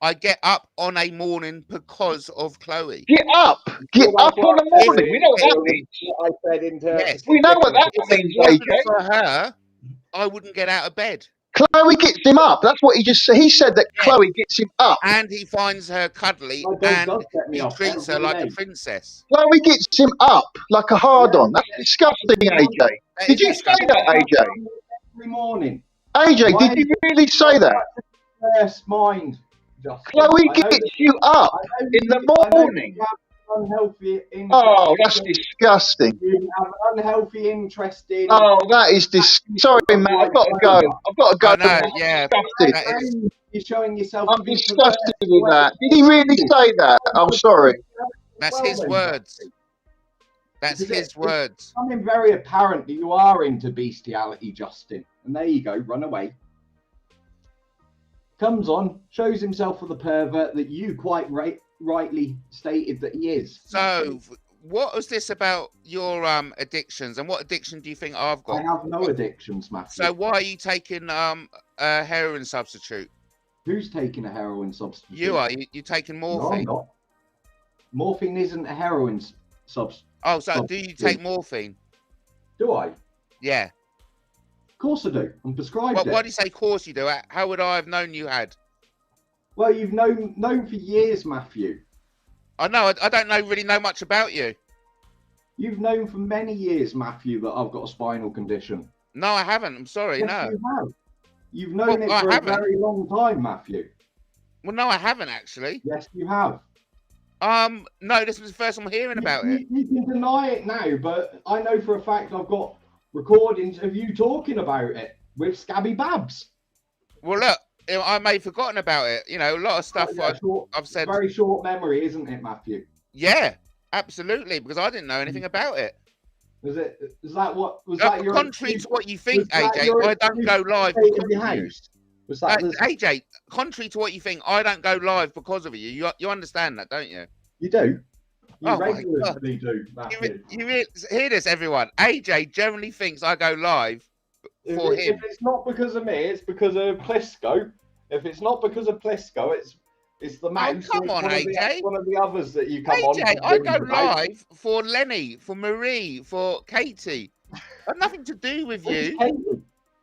I get up on a morning because of Chloe. Get up on a morning. We know what that means. I said into we know what that means, AJ. For her, I wouldn't get out of bed. Chloe gets him up. That's what he just said. He said that Chloe gets him up. And he finds her cuddly and he treats her like a princess. Chloe gets him up like a hard-on. That's disgusting, AJ. Did you say that, AJ? Every morning. AJ, did you really say that? Yes, mind. Chloe gets you up in the morning. Unhealthy interest. Oh, that's disgusting. You have an unhealthy interest in. Oh, that is Sorry, man. I've got to go. I've got to go. Yeah, disgusted. You're showing yourself. I'm disgusted with that. Did he really say that? I'm sorry. That's his words. That's his words. It's becoming very apparent that you are into bestiality, Justin. And there you go. Run away. Comes on, shows himself for the pervert that you quite rightly stated that he is. So, what was this about your addictions, and what addiction do you think I've got? I have no addictions, Matthew. So why are you taking a heroin substitute? Who's taking a heroin substitute? You are. You're taking No, I'm morphine. not. Morphine isn't a heroin substitute. Oh, so do you take morphine? Do I? Yeah. Of course I do. I'm prescribed it. Why do you say "of course you do"? How would I have known you had? Well, you've known for years, Matthew. I know. I don't really know much about you. You've known for many years, Matthew, that I've got a spinal condition. No, I haven't. I'm sorry. Yes, No. you have. You've known it I for haven't. a very long time, Matthew. Well, no, I haven't actually. Yes, you have. No, this was the first I'm hearing about it. You can deny it now, but I know for a fact I've got recordings of you talking about it with Scabby Babs. Well, look, I may have forgotten about it. You know, a lot of stuff I've said. Very short memory, isn't it, Matthew? Yeah, absolutely, because I didn't know anything about it. Is that what was that your contrary to what you think, AJ? I don't go live because of you. Was that AJ? Contrary to what you think, I don't go live because of you. You understand that, don't you? You do. You Oh regularly do. You hear this, everyone? AJ generally thinks I go live for him. If it's not because of me, it's because of Plisco. If it's not because of Plisco, it's the mouse. Oh, come on, AJ. One of the others that you come on. AJ, I go live for Lenny, for Marie, for Katie. I've nothing to do with you. Katie?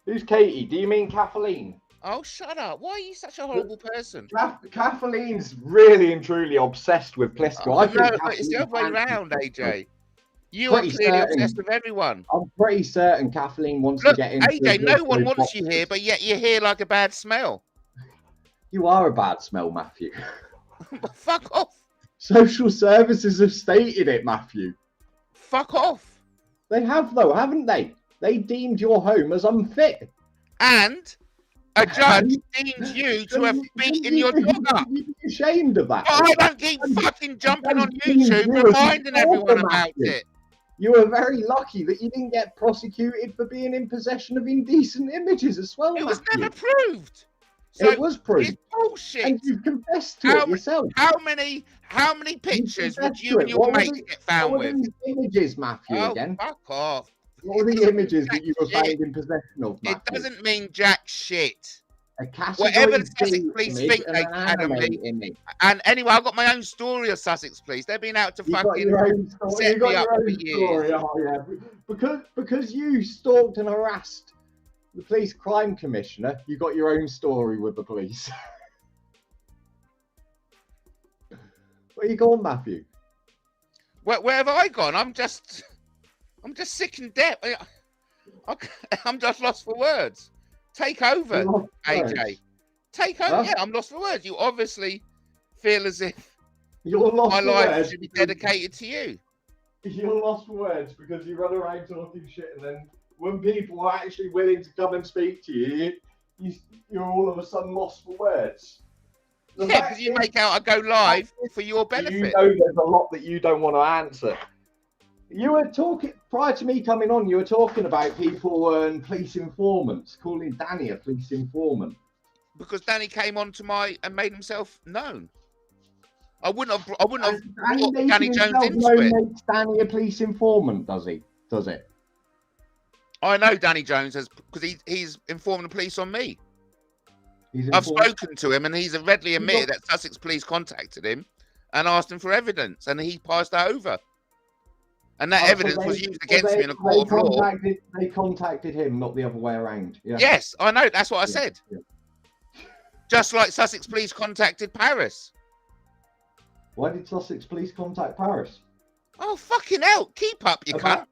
Who's Katie? Do you mean Kathleen? Oh, shut up. Why are you such a horrible person? Kathleen's really and truly obsessed with Plisco. Oh, no, it's the other way around, AJ. You are clearly obsessed with everyone. I'm pretty certain Kathleen wants to get into AJ, no one wants you here, but yet you're here like a bad smell. You are a bad smell, Matthew. Fuck off. Social services have stated it, Matthew. Fuck off. They have, though, haven't they? They deemed your home as unfit. And a judge deemed you to have beaten your dog up. You'd be ashamed of that. Oh, I don't keep fucking jumping on YouTube reminding everyone about it. You were very lucky that you didn't get prosecuted for being in possession of indecent images as well, It was Matthew. never proved. So it was proved. It's bullshit. And you've confessed to it yourself. How many pictures would you and your mate get found with? What were the images, Matthew, again? Fuck off. What were the images that you were found in possession of, Matthew? It doesn't mean jack shit. Category Whatever the Sussex D police image think and they an had of anime me. image. And anyway, I've got my own story of Sussex police. They've been out to fucking set me up for years. Oh, yeah. Because you stalked and harassed the police crime commissioner, you got your own story with the police. Where you going, Matthew? Where have I gone? I'm just sick and dead. I'm just lost for words. Take over, AJ. Take over. Yeah, I'm lost for words. You obviously feel as if my life should be dedicated to you. You're lost for words because you run around talking shit, and then when people are actually willing to come and speak to you, you're all of a sudden lost for words. Yeah, because you make out I go live for your benefit. You know there's a lot that you don't want to answer. You were talking, prior to me coming on, you were talking about people and police informants, calling Danny a police informant. Because Danny came on to and made himself known. I wouldn't have brought Danny Jones into it. Makes Danny a police informant, does he? Does it? I know Danny Jones has, because he's informed the police on me. I've spoken to him, and he's readily admitted that Sussex police contacted him and asked him for evidence, and he passed that over. And that evidence was used against me in a court of law. They contacted him, not the other way around. Yeah. Yes, I know. That's what I said. Yeah. Just like Sussex police contacted Paris. Why did Sussex police contact Paris? Oh, fucking hell. Keep up, you cunt.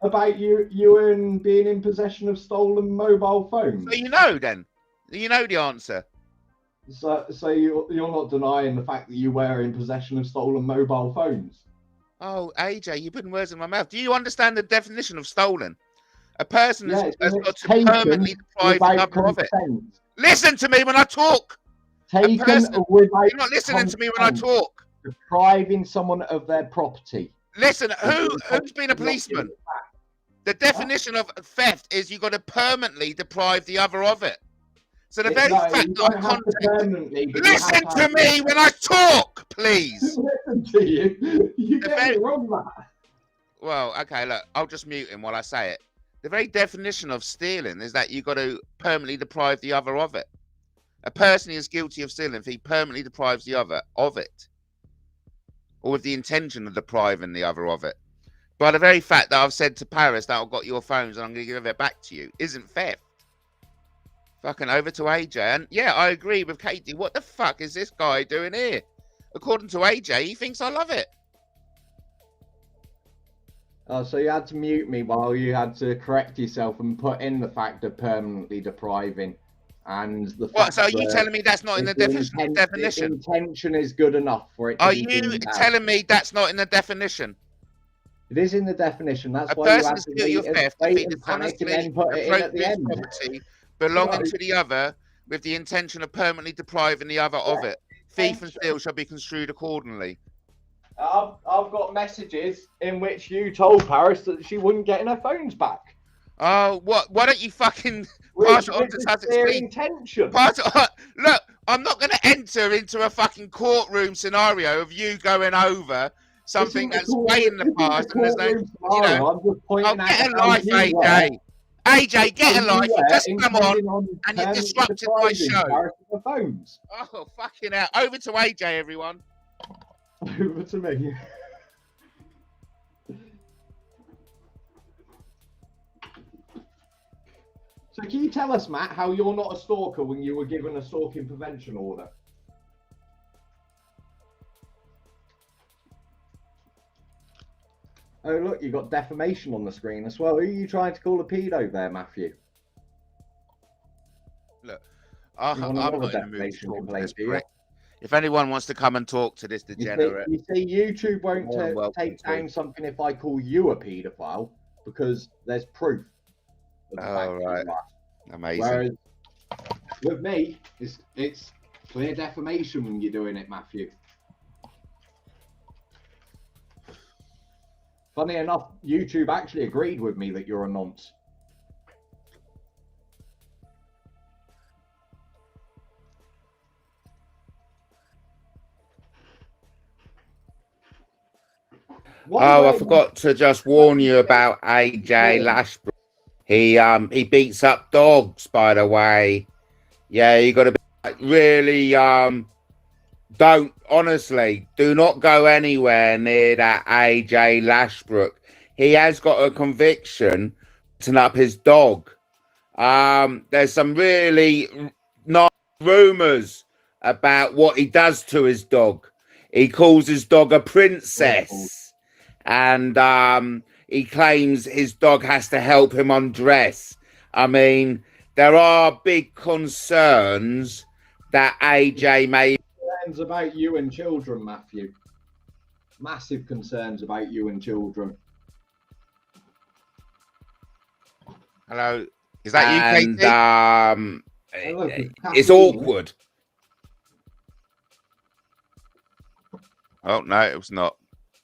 About you and being in possession of stolen mobile phones. So you know, then. You know the answer. So you're not denying the fact that you were in possession of stolen mobile phones? Oh, AJ, you're putting words in my mouth. Do you understand the definition of stolen? A person has got to permanently deprive another of it. Listen to me when I talk. Taken without You're not listening to me when I talk. Depriving someone of their property. Listen, who's been a policeman? The definition of theft is you've got to permanently deprive the other of it. So the very fact that I'm contacting... Listen to me when I talk, please. Listen to you. You get it wrong, man. Well, okay, look, I'll just mute him while I say it. The very definition of stealing is that you've got to permanently deprive the other of it. A person is guilty of stealing if he permanently deprives the other of it, or with the intention of depriving the other of it. By the very fact that I've said to Paris that I've got your phones and I'm going to give it back to you isn't theft. Fucking over to AJ. And yeah, I agree with Katie. What the fuck is this guy doing here? According to AJ, he thinks I love it. Oh, so you had to mute me while you had to correct yourself and put in the fact of permanently depriving. And the fact what? So are you telling me that's not in the definition? The intention is good enough for it to are be you telling me that's not in the definition? It is in the definition. That's a why you have person's guilty of theft if he dishonestly appropriates property belonging to the other with the intention of permanently depriving the other of it. Thief and steal shall be construed accordingly. I've got messages in which you told Paris that she wouldn't get her phones back. Oh, what? Why don't you fucking pass it on to Satanists? Pass it on. Look, I'm not going to enter into a fucking courtroom scenario of you going over something that's way in the past and there's no, you know, oh, get a life, AJ. AJ, get a life. You just come on and you disrupted my show. Oh, fucking hell. Over to AJ, everyone. Over to me. So can you tell us, Matt, how you're not a stalker when you were given a stalking prevention order? Oh, look, you got defamation on the screen as well. Who are you trying to call a pedo there, Matthew? Look, I'm not in the mood to talk to this prick. If anyone wants to come and talk to this degenerate... You see, YouTube won't take down something if I call you a paedophile, because there's proof. Oh, right. Amazing. Whereas with me, it's clear defamation when you're doing it, Matthew. Funny enough, YouTube actually agreed with me that you're a nonce. Oh, I forgot to just warn you about AJ Lashbrook. He beats up dogs, by the way. Yeah, you got to be really do not go anywhere near that AJ Lashbrook. He has got a conviction to up his dog. There's some really nice rumors about what he does to his dog. He calls his dog a princess. And he claims his dog has to help him undress. I mean, there are big concerns that AJ may... Concerns about you and children, Matthew. Massive concerns about you and children. Hello? Is that you, Katie? It's awkward. Oh, no, it was not.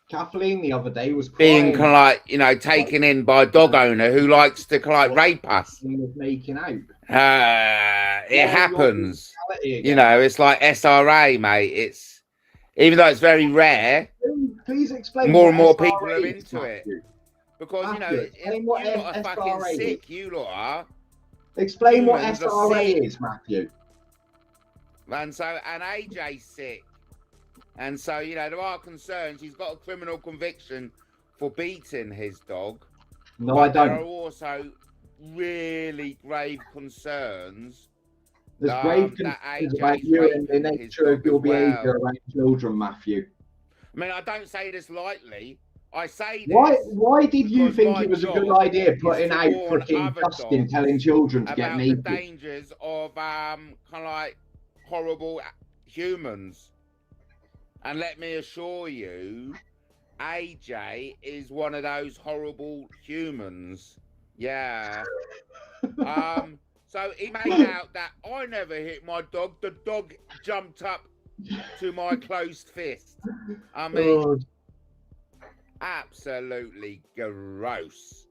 Kathleen the other day was crying. Being kind of like, you know, taken in by a dog owner who likes to kind of rape us. He was making out. It happens. You know, it's like SRA, mate. It's, even though it's very rare, please explain. More and more people are into it. Because, you know, you lot are fucking sick. You lot are. Explain what SRA is, Matthew. And so, and AJ's sick. And so, you know, there are concerns. He's got a criminal conviction for beating his dog. No, I don't. There are also really grave concerns. There's grave concerns about you and the nature of your behaviour around children, Matthew. I mean, I don't say this lightly. I say this. Why did you think it was a good idea putting out freaking Justin telling children to get naked? About the dangers of kind of like horrible humans. And let me assure you, AJ is one of those horrible humans. Yeah. So he made out that I never hit my dog. The dog jumped up to my closed fist. I mean, absolutely gross.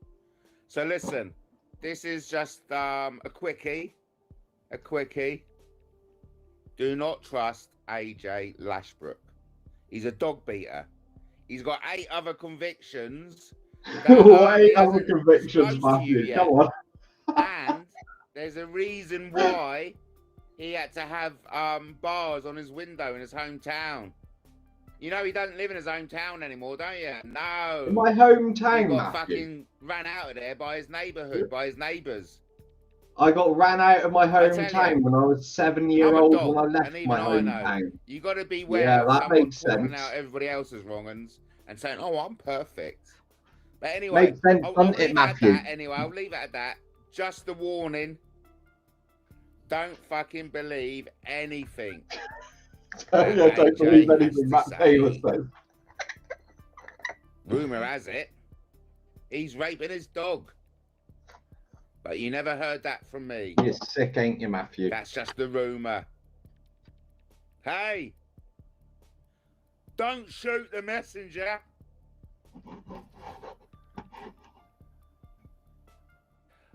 So listen, this is just a quickie. A quickie. Do not trust AJ Lashbrook. He's a dog beater. He's got 8 other convictions. 8 other convictions, Matthew. Come on. And there's a reason why he had to have bars on his window in his hometown. You know he doesn't live in his hometown anymore, don't you? No. In my hometown, He got Matthew. fucking ran out of there by his neighbourhood, by his neighbours. I got ran out of my hometown when I was 7-year-old when I left and even my I know. hometown. You got to beware Yeah, of that someone makes calling sense. out everybody else's wrong-uns and saying, "Oh, I'm perfect." But anyway, Makes sense, I'll doesn't leave it, it Matthew? at that. Anyway, I'll leave it at that. Just a warning. Don't fucking believe anything. I don't believe anything Matt Taylor says. Rumour has it, he's raping his dog. But you never heard that from me. You're sick, ain't you, Matthew? That's just the rumour. Hey! Don't shoot the messenger!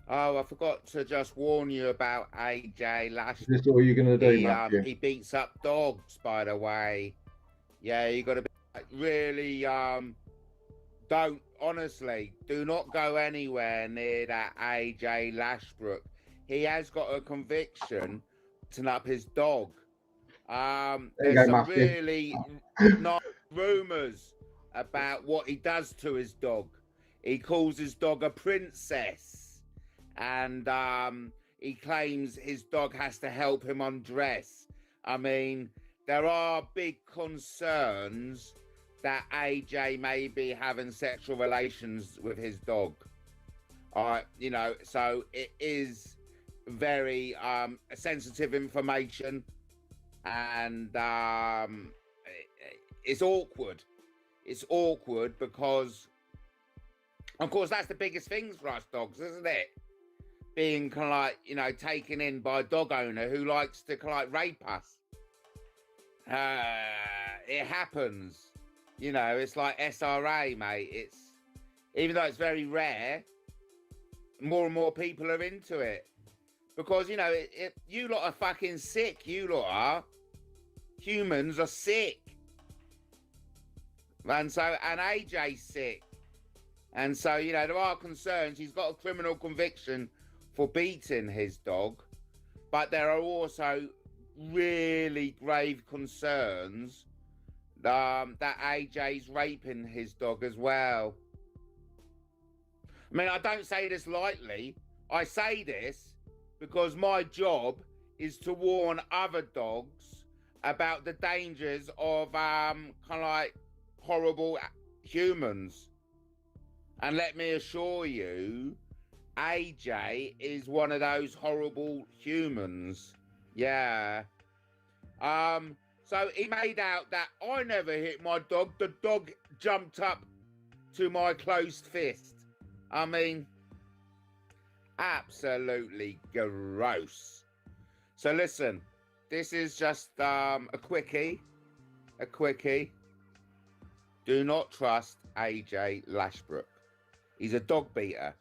Oh, I forgot to just warn you about AJ Lashbrook. Is this all you're going to do, Matthew? He beats up dogs, by the way. Yeah, you got to be really, don't, honestly, do not go anywhere near that AJ Lashbrook. He has got a conviction to up his dog. There's some really not rumours about what he does to his dog. He calls his dog a princess. And he claims his dog has to help him undress. I mean, there are big concerns that AJ may be having sexual relations with his dog. You know, so it is very sensitive information, and it's awkward. It's awkward because, of course, that's the biggest thing for us dogs, isn't it? Being kind of like, you know, taken in by a dog owner who likes to kind of like rape us. It happens. You know, it's like SRA, mate. It's, even though it's very rare, more and more people are into it. Because, you know, you lot are fucking sick. You lot are. Humans are sick. And so, and AJ's sick. And so, you know, there are concerns. He's got a criminal conviction for beating his dog, but there are also really grave concerns that AJ's raping his dog as well. I mean, I don't say this lightly. I say this because my job is to warn other dogs about the dangers of kind of like horrible humans. And let me assure you, AJ is one of those horrible humans. Yeah. So he made out that I never hit my dog. The dog jumped up to my closed fist. I mean, absolutely gross. So listen, this is just a quickie. A quickie. Do not trust AJ Lashbrook. He's a dog beater.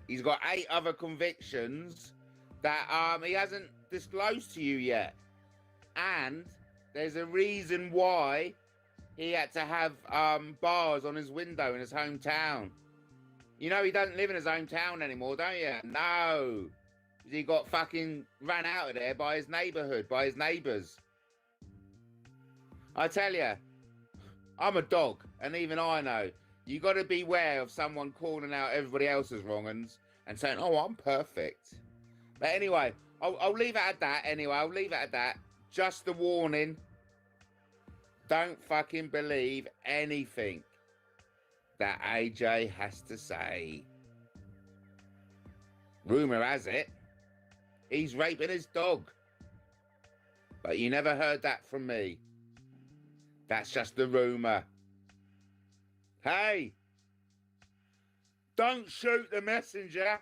He's got 8 other convictions that he hasn't disclosed to you yet. And there's a reason why he had to have bars on his window in his hometown. You know he doesn't live in his hometown anymore, don't you? No. He got fucking ran out of there by his neighbourhood, by his neighbours. I tell you, I'm a dog, and even I know. You got to beware of someone calling out everybody else's wrong-uns and saying, "Oh, I'm perfect." But anyway, I'll leave it at that. Anyway, I'll leave it at that. Just a warning. Don't fucking believe anything that AJ has to say. Rumour has it, he's raping his dog. But you never heard that from me. That's just the rumour. Hey! Don't shoot the messenger.